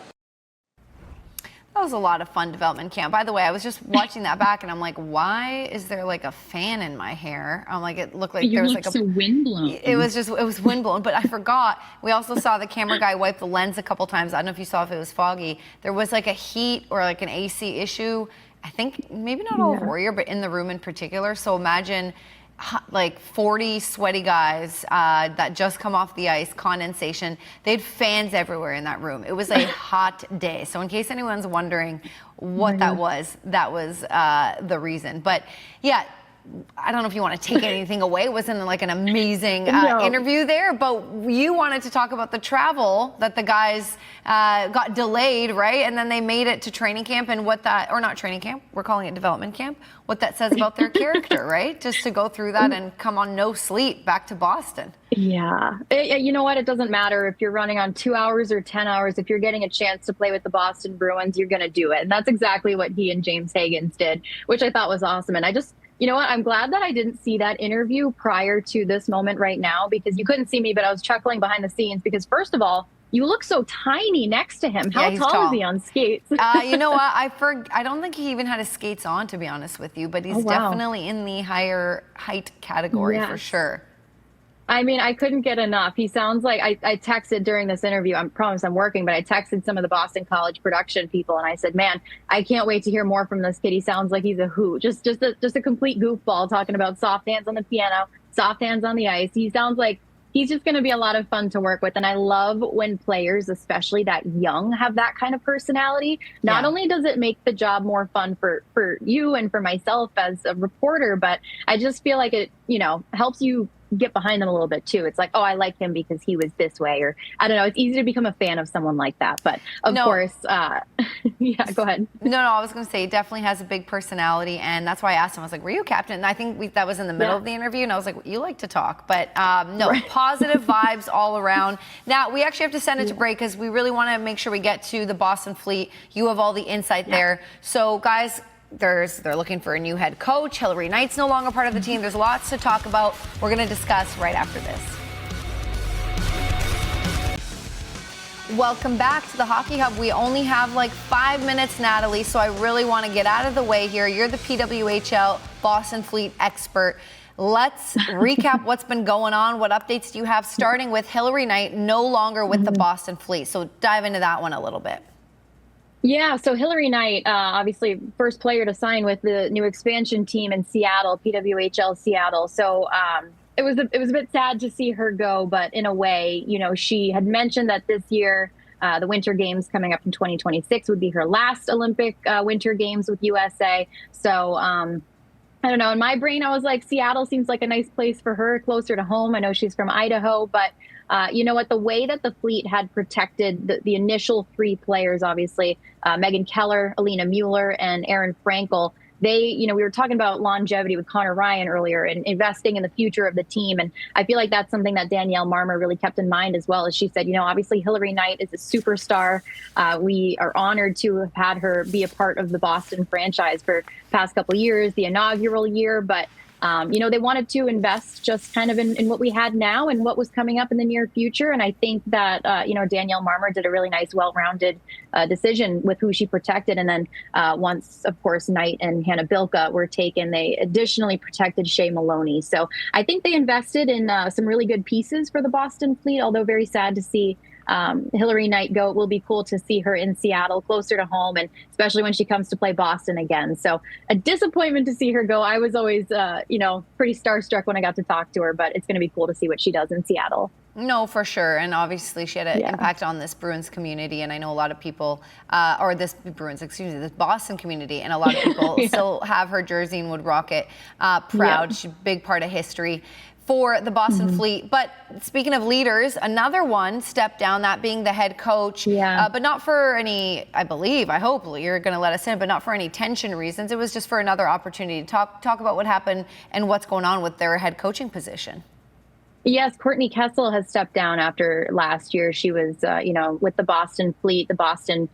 That was a lot of fun development camp. By the way, I was just watching that back and I'm like, why is there like a fan in my hair? I'm like, it looked like there was like so windblown. It was windblown, but I forgot. We also saw the camera guy wipe the lens a couple times. I don't know if you saw if it was foggy. There was like a heat or like an AC issue. I think maybe not all of Warrior, but in the room in particular. So imagine like 40 sweaty guys that just come off the ice, condensation. They had fans everywhere in that room. It was a hot day. So in case anyone's wondering what that was the reason. But yeah, I don't know if you want to take anything away. It wasn't like an amazing interview there, but you wanted to talk about the travel that the guys got delayed, right? And then they made it to training camp and what that, or not training camp, we're calling it development camp, what that says about their character, right? Just to go through that and come on no sleep back to Boston. Yeah. You know what? It doesn't matter if you're running on 2 hours or 10 hours. If you're getting a chance to play with the Boston Bruins, you're going to do it. And that's exactly what he and James Higgins did, which I thought was awesome. And I just, you know what? I'm glad that I didn't see that interview prior to this moment right now, because you couldn't see me, but I was chuckling behind the scenes because, first of all, you look so tiny next to him. How tall is he on skates? You know what? I don't think he even had his skates on, to be honest with you, but he's definitely in the higher height category for sure. I mean, I couldn't get enough. He sounds like I texted during this interview. I promise I'm working, but I texted some of the Boston College production people, and I said, "Man, I can't wait to hear more from this kid. He sounds like he's a hoot, just a complete goofball, talking about soft hands on the piano, soft hands on the ice. He sounds like he's just going to be a lot of fun to work with, and I love when players, especially that young, have that kind of personality. Not only does it make the job more fun for you and for myself as a reporter, but I just feel like it, helps you get behind them a little bit too. It's like, oh, I like him because he was this way, or I don't know. It's easy to become a fan of someone like that. But of course, yeah, go ahead. No, I was going to say he definitely has a big personality, and that's why I asked him. I was like, "Were you a captain?" And I think that was in the middle of the interview, and I was like, "You like to talk," but positive vibes all around. Now we actually have to send it to break because we really want to make sure we get to the Boston Fleet. You have all the insight there, so guys. They're looking for a new head coach. Hilary Knight's no longer part of the team. There's lots to talk about. We're going to discuss right after this. Welcome back to the Hockey Hub. We only have like 5 minutes, Natalie, so I really want to get out of the way here. You're the PWHL Boston Fleet expert. Let's recap what's been going on. What updates do you have, starting with Hilary Knight no longer with the Boston Fleet? So dive into that one a little bit. Yeah, so Hilary Knight, obviously first player to sign with the new expansion team in Seattle, PWHL Seattle. So it was a bit sad to see her go, but in a way, she had mentioned that this year, the Winter Games coming up in 2026 would be her last Olympic Winter Games with USA. So I don't know. In my brain, I was like, Seattle seems like a nice place for her, closer to home. I know she's from Idaho, but you know what? The way that the Fleet had protected the initial 3 players, obviously, Megan Keller, Alina Mueller, and Erin Frankel, we were talking about longevity with Conor Ryan earlier and investing in the future of the team. And I feel like that's something that Danielle Marmer really kept in mind as well. As she said, obviously Hilary Knight is a superstar. We are honored to have had her be a part of the Boston franchise for the past couple of years, the inaugural year. But they wanted to invest just kind of in what we had now and what was coming up in the near future. And I think that, Danielle Marmer did a really nice, well-rounded decision with who she protected. And then once, of course, Knight and Hannah Bilka were taken, they additionally protected Shea Maloney. So I think they invested in some really good pieces for the Boston Fleet, although very sad to see Hilary Knight go. It will be cool to see her in Seattle, closer to home, and especially when she comes to play Boston again. So a disappointment to see her go. I was always, pretty starstruck when I got to talk to her, but it's going to be cool to see what she does in Seattle. No, for sure. And obviously she had an impact on this Bruins community. And I know a lot of people, this Boston community, and a lot of people still have her jersey and would rock it proud. She's a big part of history for the Boston Fleet. But speaking of leaders, another one stepped down, that being the head coach, but not for any, I hope you're going to let us in, but not for any tension reasons. It was just for another opportunity to talk about what happened and what's going on with their head coaching position. Yes, Courtney Kessel has stepped down after last year. She was, with the Boston Fleet, the Boston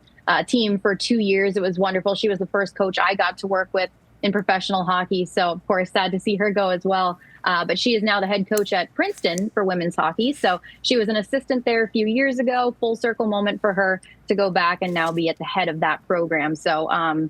team for 2 years. It was wonderful. She was the first coach I got to work with in professional hockey. So, of course, sad to see her go as well. but she is now the head coach at Princeton for women's hockey. So she was an assistant there a few years ago, full circle moment for her to go back and now be at the head of that program. So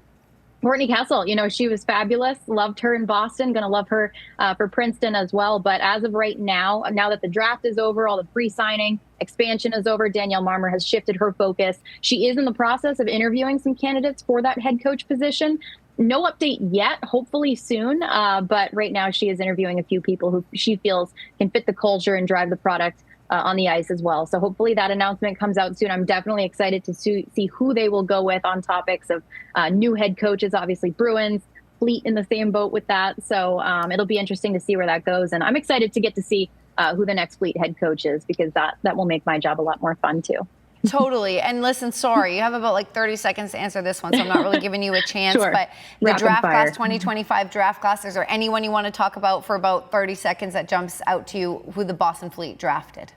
Courtney Kessel, she was fabulous. Loved her in Boston. Going to love her for Princeton as well. But as of right now that the draft is over, all the pre-signing expansion is over, Danielle Marmer has shifted her focus. She is in the process of interviewing some candidates for that head coach position. No update yet, hopefully soon. But right now she is interviewing a few people who she feels can fit the culture and drive the product on the ice as well. So hopefully that announcement comes out soon. I'm definitely excited to see who they will go with on topics of new head coaches, obviously Bruins, Fleet in the same boat with that. So it'll be interesting to see where that goes. And I'm excited to get to see who the next Fleet head coach is, because that will make my job a lot more fun too. Totally. And listen, sorry, you have about 30 seconds to answer this one, so I'm not really giving you a chance. Sure. But the Rapid draft fire. class, 2025 draft class, is there anyone you want to talk about for about 30 seconds that jumps out to you who the Boston Fleet drafted?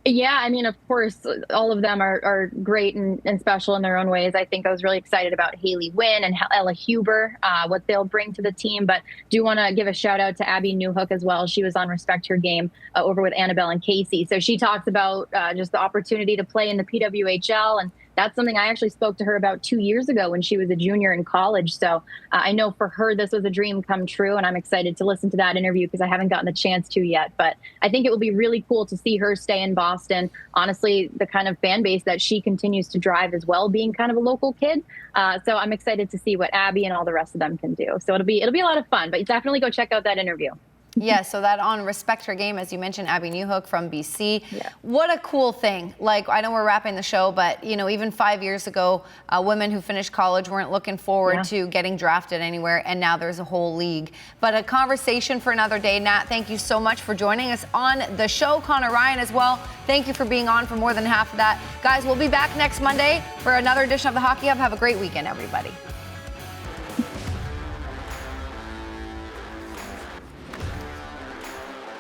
Yeah, I mean, of course, all of them are great and special in their own ways. I think I was really excited about Haley Wynn and Ella Huber, what they'll bring to the team. But do want to give a shout out to Abby Newhook as well. She was on Respect Her Game over with Annabelle and Casey. So she talks about just the opportunity to play in the PWHL. And that's something I actually spoke to her about 2 years ago when she was a junior in college. So I know for her, this was a dream come true. And I'm excited to listen to that interview because I haven't gotten the chance to yet. But I think it will be really cool to see her stay in Boston. Honestly, the kind of fan base that she continues to drive as well, being kind of a local kid. So I'm excited to see what Abby and all the rest of them can do. So it'll be a lot of fun, but definitely go check out that interview. Yeah, so that on Respect Her Game, as you mentioned, Abby Newhook from BC. Yeah. What a cool thing. I know we're wrapping the show, but, even 5 years ago, women who finished college weren't looking forward to getting drafted anywhere, and now there's a whole league. But a conversation for another day. Nat, thank you so much for joining us on the show. Conor Ryan as well. Thank you for being on for more than half of that. Guys, we'll be back next Monday for another edition of the Hockey Hub. Have a great weekend, everybody.